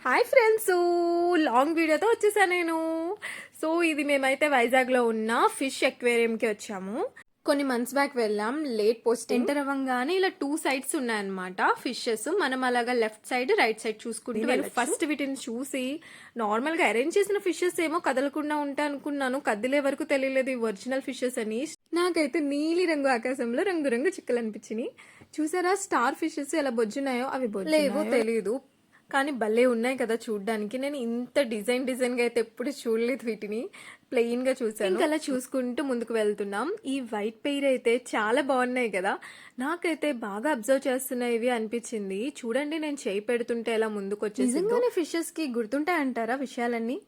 Hi friends, long వీడియోతో వచ్చేసాను నేను. సో ఇది మేమైతే వైజాగ్లో ఉన్న ఫిష్ ఎక్వేరియంకి వచ్చాము. కొన్ని మంత్స్ బ్యాక్ వెళ్ళాం. లేట్ పోస్ట్ ఎంటర్ అవ్వగానే ఇలా 2 సైడ్స్ ఉన్నాయన్నమాట ఫిషెస్. మనం అలాగా లెఫ్ట్ సైడ్ రైట్ సైడ్ చూసుకుంటే నేను ఫస్ట్ వీటిని చూసి నార్మల్గా అరేంజ్ చేసిన ఫిషెస్ ఏమో కదలకుండా ఉంటాయి అనుకున్నాను. కదిలే వరకు తెలియలేదు ఈ ఒరిజినల్ ఫిషెస్ అని. నాకైతే నీలి రంగు ఆకాశంలో రంగురంగు చిక్కలు అనిపించినాయి. చూసారా స్టార్ ఫిషెస్ ఎలా బొజ్జున్నాయో? అవి బొజ్జులేవో తెలియదు కానీ భలే ఉన్నాయి కదా చూడ్డానికి. నేను ఇంత డిజైన్ గా అయితే ఎప్పుడు చూడలేదు. వీటిని ప్లెయిన్ గా చూసాను. ఇంకా అలా చూసుకుంటూ ముందుకు వెళ్తున్నాం. ఈ వైట్ పెయిర్ అయితే చాలా బాగున్నాయి కదా, నాకైతే బాగా అబ్జర్వ్ చేస్తున్నాయి ఇవి అనిపించింది. చూడండి నేను చేయి పెడుతుంటే ఎలా ముందుకు వచ్చేసి. నిజంగానే ఫిషెస్ కి గుర్తుంటాయంటారా విషయాలన్నీ?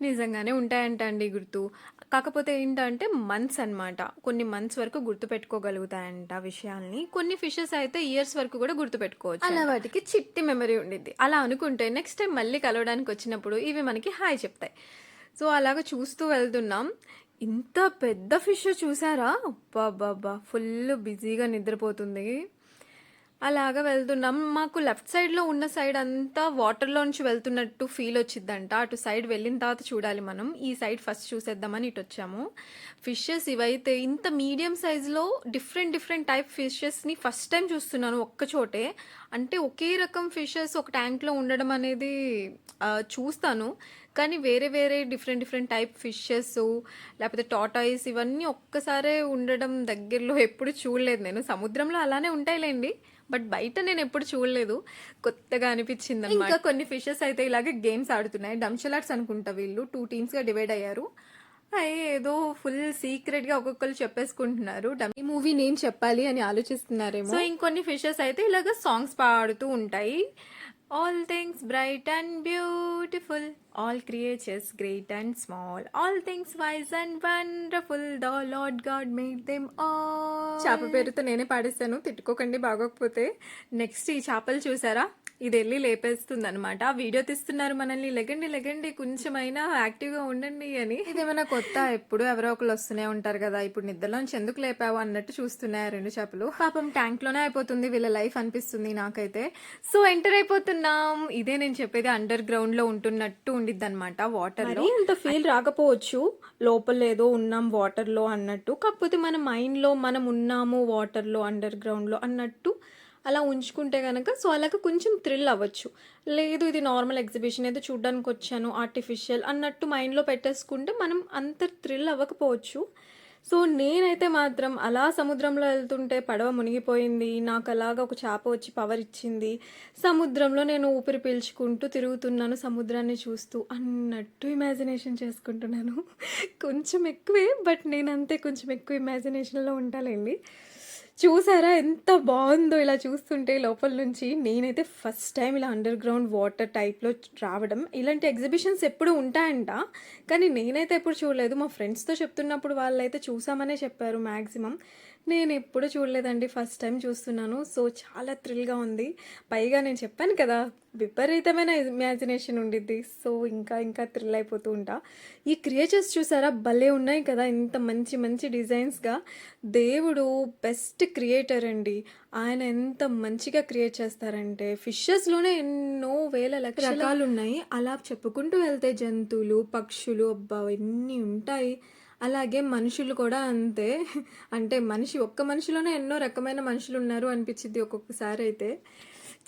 నిజంగానే ఉంటాయంట అండి గుర్తు. కాకపోతే ఏంటంటే మంత్స్ అన్నమాట, కొన్ని మంత్స్ వరకు గుర్తు పెట్టుకోగలుగుతాయంట విషయాల్ని. కొన్ని ఫిషెస్ అయితే ఇయర్స్ వరకు కూడా గుర్తు పెట్టుకోవచ్చు. అలా వాటికి చిట్టి మెమరీ ఉండిద్ది. అలా అనుకుంటే నెక్స్ట్ టైం మళ్ళీ కలవడానికి వచ్చినప్పుడు ఇవి మనకి హాయ్ చెప్తాయి. సో అలాగ చూస్తూ వెళ్తున్నాం. ఇంత పెద్ద ఫిష్ చూసారా? అబ్బా ఫుల్ బిజీగా నిద్రపోతుంది. అలాగా వెళ్తున్నాం. మాకు లెఫ్ట్ సైడ్లో ఉన్న సైడ్ అంతా వాటర్లో నుంచి వెళ్తున్నట్టు ఫీల్ వచ్చిందంట. అటు సైడ్ వెళ్ళిన తర్వాత చూడాలి మనం. ఈ సైడ్ ఫస్ట్ చూసేద్దామని ఇటు వచ్చాము. ఫిషెస్ ఇవైతే ఇంత మీడియం సైజులో డిఫరెంట్ టైప్ ఫిషెస్ని ఫస్ట్ టైం చూస్తున్నాను ఒక్క చోటే. అంటే ఒకే రకం ఫిషెస్ ఒక ట్యాంక్లో ఉండడం అనేది చూస్తాను, కానీ వేరే డిఫరెంట్ టైప్ ఫిషెస్ లేకపోతే టాటాయిస్ ఇవన్నీ ఒక్కసారే ఉండడం దగ్గరలో ఎప్పుడు చూడలేదు నేను. సముద్రంలో అలానే ఉంటాయిలేండి, బట్ బయట నేను ఎప్పుడు చూడలేదు. కొత్తగా అనిపించింది అన్నమాట. ఇంకా కొన్ని ఫిషెస్ అయితే ఇలాగే గేమ్స్ ఆడుతున్నాయి. డంషలాట్స్ అనుకుంటా. వీళ్ళు 2 టీమ్స్గా డివైడ్ అయ్యారు. ఏదో ఫుల్ సీక్రెట్ గా ఒక్కొక్కరు చెప్పేసుకుంటున్నారు. ఈ మూవీ నేమ్ చెప్పాలి అని ఆలోచిస్తున్నారేమో. సో ఇంకొన్ని ఫిషెస్ అయితే ఇలాగ సాంగ్స్ పాడుతూ ఉంటాయి. All things bright and beautiful, all creatures great and small, all things wise and wonderful, the Lord God made them all. చేప పేరుతో నేనే పాడేస్తాను, తిట్టుకోకండి బాగోకపోతే. నెక్స్ట్ ఈ చేపలు చూసారా? ఇది వెళ్ళి లేపేస్తుంది అనమాట. వీడియో తీస్తున్నారు మనల్ని, లెగండి కొంచెమైనా యాక్టివ్గా ఉండండి అని. ఇదేమైనా కొత్త? ఎప్పుడు ఎవరో ఒకరు వస్తూనే ఉంటారు కదా. ఇప్పుడు నిద్రలోంచి ఎందుకు లేపావు అన్నట్టు చూస్తున్నాయి 2 చేపలు. పాపం ట్యాంక్ లోనే అయిపోతుంది వీళ్ళ లైఫ్ అనిపిస్తుంది నాకైతే. సో ఎంటర్ అయిపోతున్నాం. ఇదే నేను చెప్పేది, అండర్ గ్రౌండ్ లో ఉంటున్నట్టు ఉండిద్ది అనమాట. వాటర్ లో అంత ఫీల్ రాకపోవచ్చు, లోపల ఏదో ఉన్నాం వాటర్ లో అన్నట్టు. కాకపోతే మన మైండ్ లో మనం ఉన్నాము వాటర్ లో అండర్ గ్రౌండ్ లో అన్నట్టు అలా ఉంచుకుంటే కనుక సో అలాగ కొంచెం థ్రిల్ అవ్వచ్చు. లేదు ఇది నార్మల్ ఎగ్జిబిషన్ ఏదో చూడడానికి వచ్చాను ఆర్టిఫిషియల్ అన్నట్టు మైండ్లో పెట్టేసుకుంటే మనం అంత థ్రిల్ అవ్వకపోవచ్చు. సో నేనైతే మాత్రం అలా సముద్రంలో వెళ్తుంటే పడవ మునిగిపోయింది, నాకు అలాగా ఒక చేప వచ్చి పవర్ ఇచ్చింది, సముద్రంలో నేను ఊపిరి పీల్చుకుంటూ తిరుగుతున్నాను సముద్రాన్ని చూస్తూ అన్నట్టు ఇమాజినేషన్ చేసుకుంటున్నాను. కొంచెం ఎక్కువే, బట్ నేనంతే కొంచెం ఎక్కువ ఇమాజినేషన్లో ఉంటానండి. చూసారా ఎంత బాగుందో ఇలా చూస్తుంటే లోపల నుంచి. నేనైతే ఫస్ట్ టైం ఇలా అండర్ గ్రౌండ్ వాటర్ టైప్లో రావడం. ఇలాంటి ఎగ్జిబిషన్స్ ఎప్పుడు ఉంటాయంట, కానీ నేనైతే ఎప్పుడు చూడలేదు. మా ఫ్రెండ్స్తో చెప్తున్నప్పుడు వాళ్ళైతే చూసామనే చెప్పారు మ్యాక్సిమం. నేను ఎప్పుడు చూడలేదండి, ఫస్ట్ టైం చూస్తున్నాను. సో చాలా థ్రిల్గా ఉంది. పైగా నేను చెప్పాను కదా విపరీతమైన ఇమాజినేషన్ ఉండిద్ది. సో ఇంకా థ్రిల్ అయిపోతూ ఉంటా. ఈ క్రియేచర్స్ చూసారా భలే ఉన్నాయి కదా, ఇంత మంచి డిజైన్స్గా. దేవుడు బెస్ట్ క్రియేటర్ అండి. ఆయన ఎంత మంచిగా క్రియేట్ చేస్తారంటే ఫిషెస్లోనే ఎన్నో వేల లక్షల రకాలు ఉన్నాయి. అలా చెప్పుకుంటూ వెళ్తే జంతువులు, పక్షులు, అబ్బా ఎన్ని ఉంటాయి. అలాగే మనుషులు కూడా అంతే. అంటే ఒక్క మనిషిలోనే ఎన్నో రకమైన మనుషులు ఉన్నారు అనిపించింది ఒక్కొక్కసారి అయితే.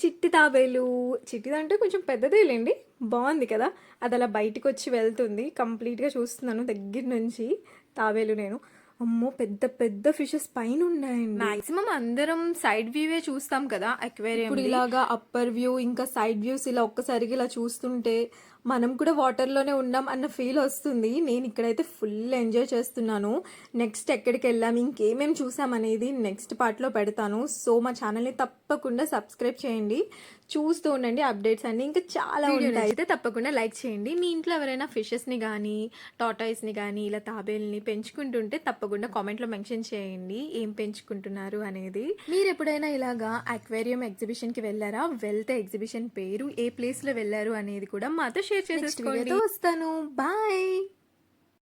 చిట్టి తాబేలు, చిట్టిదంటే కొంచెం పెద్దదేలేండి, బాగుంది కదా. అది అలా బయటికి వచ్చి వెళ్తుంది. కంప్లీట్గా చూస్తున్నాను దగ్గర నుంచి తాబేలు నేను. అమ్మో పెద్ద ఫిషెస్ పైన ఉన్నాయండి. మాక్సిమం అందరం సైడ్ వ్యూవే చూస్తాం కదా అక్వేరియం. ఇప్పుడు ఇలాగా అప్పర్ వ్యూ ఇంకా సైడ్ వ్యూస్ ఇలా ఒక్కసారిగా ఇలా చూస్తుంటే మనం కూడా వాటర్లోనే ఉన్నాం అన్న ఫీల్ వస్తుంది. నేను ఇక్కడైతే ఫుల్ ఎంజాయ్ చేస్తున్నాను. నెక్స్ట్ ఎక్కడికి వెళ్ళాం, ఇంకేమేమి చూసాం అనేది నెక్స్ట్ పార్ట్లో పెడతాను. సో మా ఛానల్ని తప్పకుండా సబ్స్క్రైబ్ చేయండి, చూస్తూ ఉండండి అప్డేట్స్ అన్ని ఇంకా చాలా ఉంటాయి. అయితే తప్పకుండా లైక్ చేయండి. మీ ఇంట్లో ఎవరైనా ఫిషెస్ని కానీ టాటాయిస్ని కానీ ఇలా తాబేల్ని పెంచుకుంటుంటే తప్పకుండా కామెంట్లో మెన్షన్ చేయండి ఏం పెంచుకుంటున్నారు అనేది. మీరు ఎప్పుడైనా ఇలాగా అక్వేరియం ఎగ్జిబిషన్కి వెళ్ళారా? వెళ్తే ఎగ్జిబిషన్ పేరు, ఏ ప్లేస్లో వెళ్ళారు అనేది కూడా మాతో షేర్ చేసేసుకోండి. వస్తాను. బాయ్.